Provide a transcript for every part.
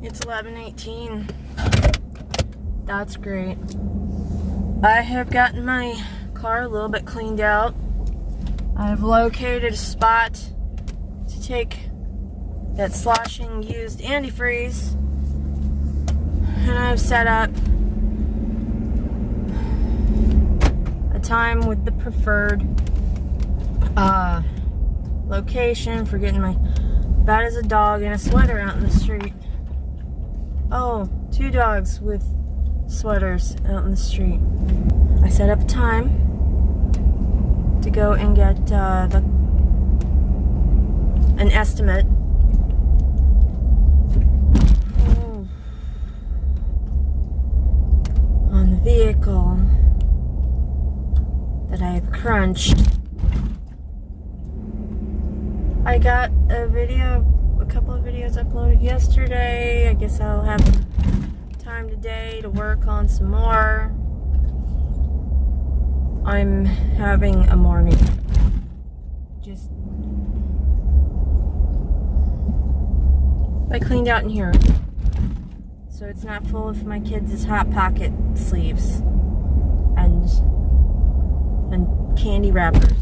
It's 11:18. That's great. I have gotten my car a little bit cleaned out. I've located a spot to take that sloshing used antifreeze, and I've set up a time with the preferred location for getting my bad as a dog in a sweater out in the street. Oh, 2 dogs with sweaters out in the street. I set up a time to go and get an estimate on the vehicle that I have crunched. I got a couple of videos uploaded yesterday. I guess I'll have time today to work on some more. I'm having a morning. I cleaned out in here, so it's not full of my kids' Hot Pocket sleeves and candy wrappers.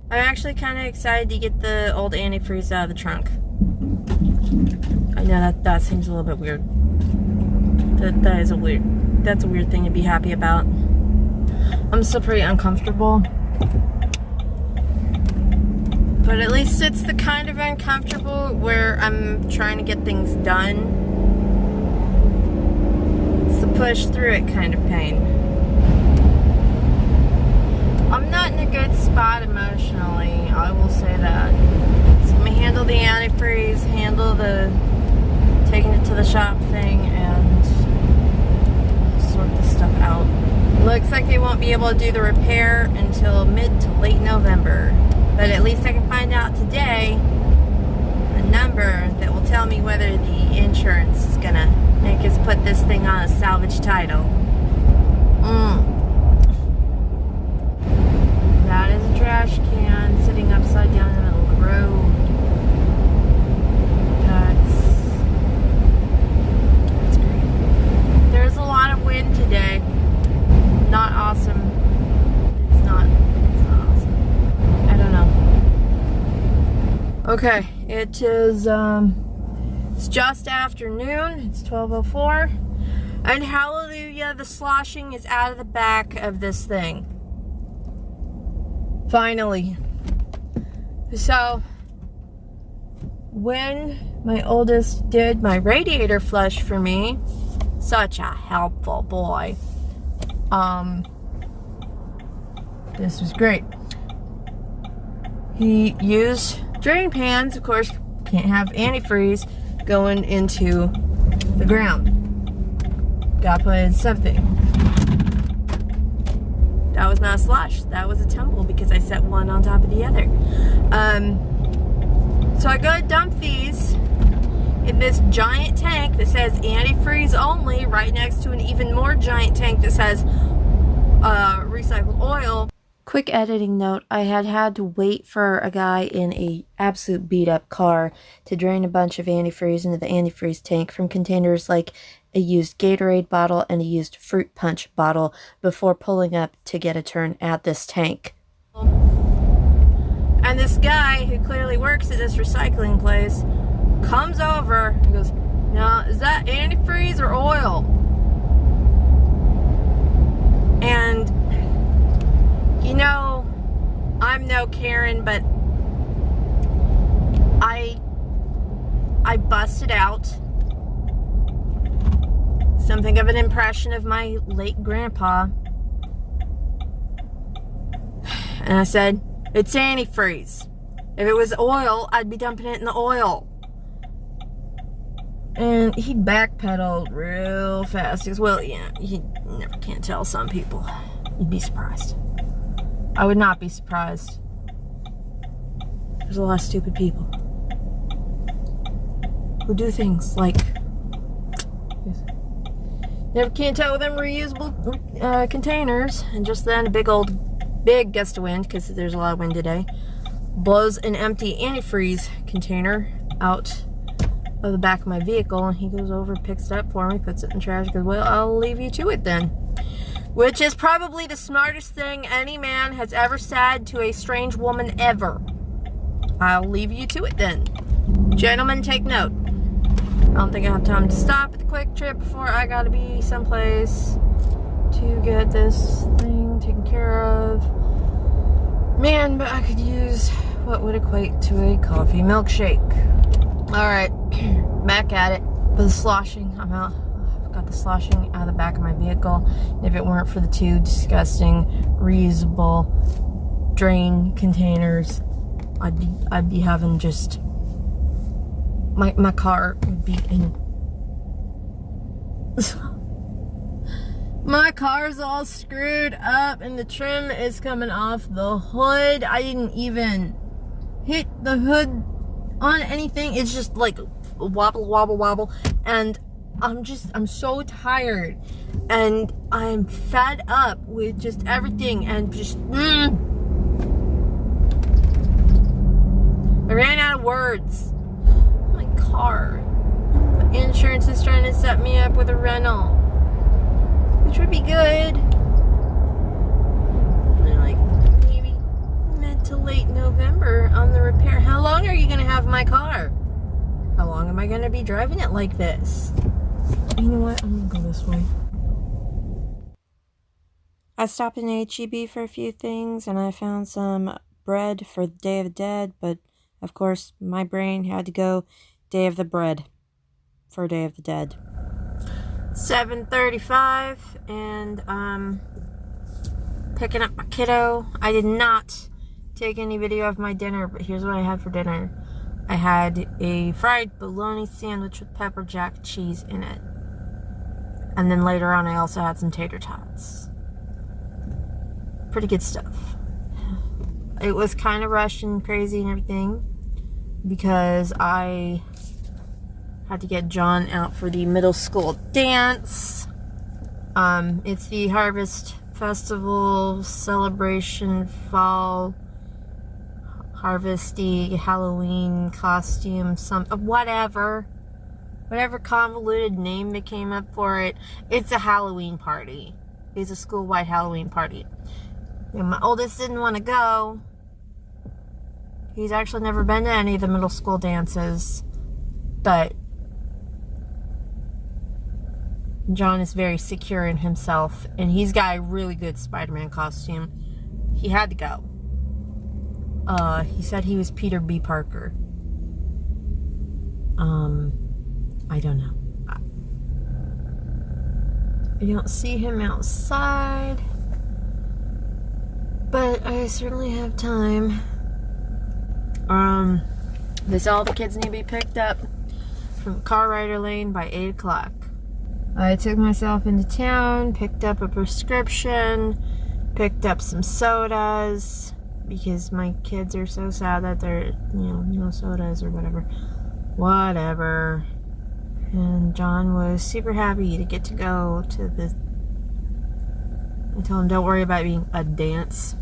I'm actually kind of excited to get the old antifreeze out of the trunk. I know that seems a little bit weird. That's a weird thing to be happy about. I'm still pretty uncomfortable. But at least it's the kind of uncomfortable where I'm trying to get things done. It's the push through it kind of pain. I'm not in a good spot emotionally, I will say that. So let me handle the antifreeze, handle the taking it to the shop thing, and sort this stuff out. Looks like they won't be able to do the repair until mid to late November. But at least I can find out today a number that will tell me whether the insurance is gonna make us put this thing on a salvage title. That is a trash can sitting upside down in the middle of the road. That's great. There's a lot of wind today. Not awesome. It's not awesome. I don't know. Okay, it is it's just afternoon. It's 12:04. And hallelujah, the sloshing is out of the back of this thing. Finally. So, when my oldest did my radiator flush for me, such a helpful boy. This was great. He used drain pans, of course, can't have antifreeze going into the ground. Gotta put in something. That was not a slosh, that was a tumble because I set one on top of the other. So I go to dump these in this giant tank that says antifreeze only, right next to an even more giant tank that says recycled oil. Quick editing note, I had to wait for a guy in a absolute beat up car to drain a bunch of antifreeze into the antifreeze tank from containers like a used Gatorade bottle and a used fruit punch bottle before pulling up to get a turn at this tank. And this guy who clearly works at this recycling place comes over and goes, "Now, is that antifreeze or oil?" And you know, I'm no Karen, but I busted out something of an impression of my late grandpa. And I said, "It's antifreeze. If it was oil, I'd be dumping it in the oil." And he backpedaled real fast. He goes, "Well, yeah, you never can tell some people. You'd be surprised." I would not be surprised. There's a lot of stupid people who do things like never can tell with them reusable containers, and just then a big gust of wind, because there's a lot of wind today, blows an empty antifreeze container out of the back of my vehicle, and he goes over, picks it up for me, puts it in the trash, goes, well, I'll leave you to it then. Which is probably the smartest thing any man has ever said to a strange woman ever. I'll leave you to it then. Gentlemen, take note. I don't think I have time to stop at the Quick Trip before I gotta be someplace to get this thing taken care of. Man, but I could use what would equate to a coffee milkshake. Alright, back at it. But the sloshing, I'm out. I've got the sloshing out of the back of my vehicle. If it weren't for the two disgusting, reusable drain containers, I'd be having just my car would be in. My car's all screwed up and the trim is coming off the hood. I didn't even hit the hood on anything. It's just like wobble. And I'm so tired. And I'm fed up with just everything and just, I ran out of words. My car. My insurance is trying to set me up with a rental, which would be good. They're like, maybe mid to late November on the repair. How long are you going to have my car? How long am I going to be driving it like this? You know what? I'm going to go this way. I stopped in HEB for a few things, and I found some bread for the Day of the Dead, but of course, my brain had to go Day of the Bread for Day of the Dead. 7:35, and picking up my kiddo. I did not take any video of my dinner, but here's what I had for dinner. I had a fried bologna sandwich with pepper jack cheese in it. And then later on, I also had some tater tots. Pretty good stuff. It was kind of rushed and crazy and everything because I had to get John out for the middle school dance. It's the Harvest Festival celebration, fall, harvesty, Halloween costume, whatever convoluted name they came up for it. It's a Halloween party. It's a school-wide Halloween party. And my oldest didn't want to go. He's actually never been to any of the middle school dances, but John is very secure in himself, and he's got a really good Spider-Man costume. He had to go. He said he was Peter B. Parker. I don't know. I don't see him outside, but I certainly have time. They said all the kids need to be picked up from car rider lane by 8 o'clock. I took myself into town, picked up a prescription, picked up some sodas, because my kids are so sad that they're, no sodas or whatever. And John was super happy to get to go to the, I told him don't worry about being a dance.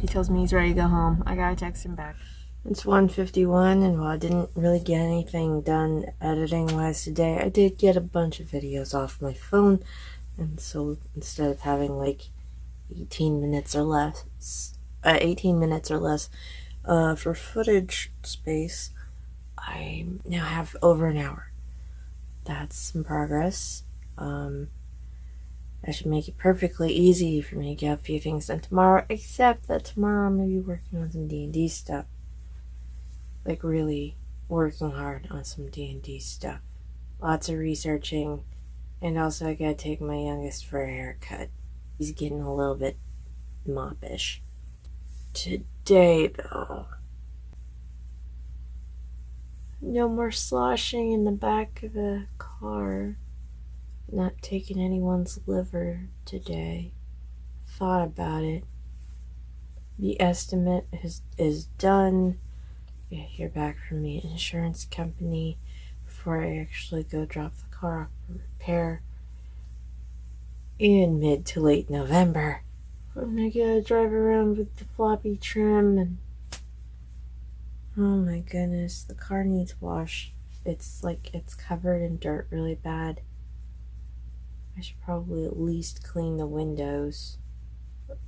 He tells me he's ready to go home. I gotta text him back. It's 1:51, and while I didn't really get anything done editing-wise today, I did get a bunch of videos off my phone, and so instead of having like 18 minutes or less for footage space, I now have over an hour. That's some progress. I should make it perfectly easy for me to get a few things done tomorrow, except that tomorrow I'm going to be working on some D&D stuff. Like really working hard on some D&D stuff. Lots of researching, and also I gotta take my youngest for a haircut. He's getting a little bit moppish. Today, though, no more sloshing in the back of the car. Not taking anyone's liver today. Thought about it. The estimate is done. I hear back from the insurance company before I actually go drop the car off for repair in mid to late November. I'm gonna drive around with the floppy trim, and Oh my goodness, the car needs wash. It's like it's covered in dirt really bad. I should probably at least clean the windows.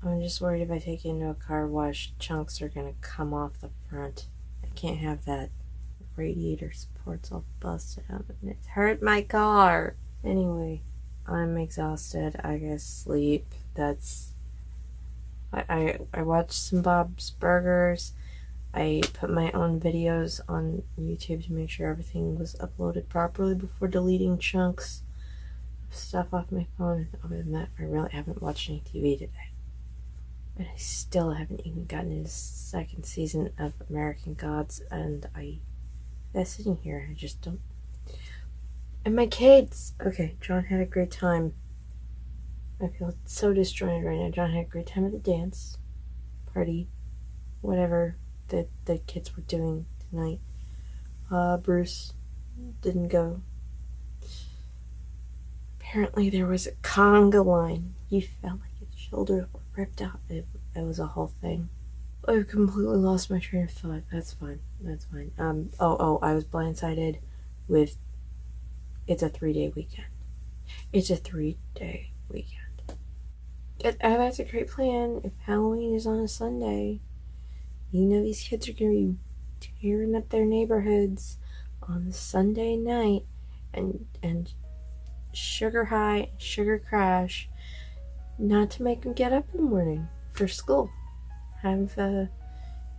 I'm just worried if I take it into a car wash, chunks are gonna come off the front. I can't have that. The radiator support's all busted out and it hurt my car. Anyway, I'm exhausted. I gotta sleep. I watched some Bob's Burgers. I put my own videos on YouTube to make sure everything was uploaded properly before deleting chunks of stuff off my phone. And other than that, I really haven't watched any TV today. And I still haven't even gotten into the second season of American Gods, and that's sitting here. I just don't. And my kids! Okay, John had a great time. I feel so disjointed right now. John had a great time at the dance party, whatever that the kids were doing tonight. Bruce didn't go. Apparently there was a conga line. He felt like his shoulder were ripped out. It was a whole thing. I've completely lost my train of thought. That's fine. That's fine. I was blindsided with it's a 3-day weekend. It's a 3-day weekend. That's a great plan. If Halloween is on a Sunday, you know these kids are going to be tearing up their neighborhoods on the Sunday night and sugar high, sugar crash, not to make them get up in the morning for school. Have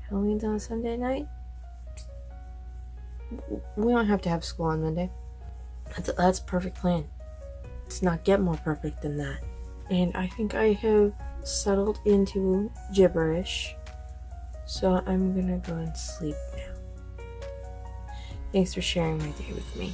Halloween's on a Sunday night. We don't have to have school on Monday. That's a perfect plan. Let's not get more perfect than that. And I think I have settled into gibberish, so I'm gonna go and sleep now. Thanks for sharing my day with me.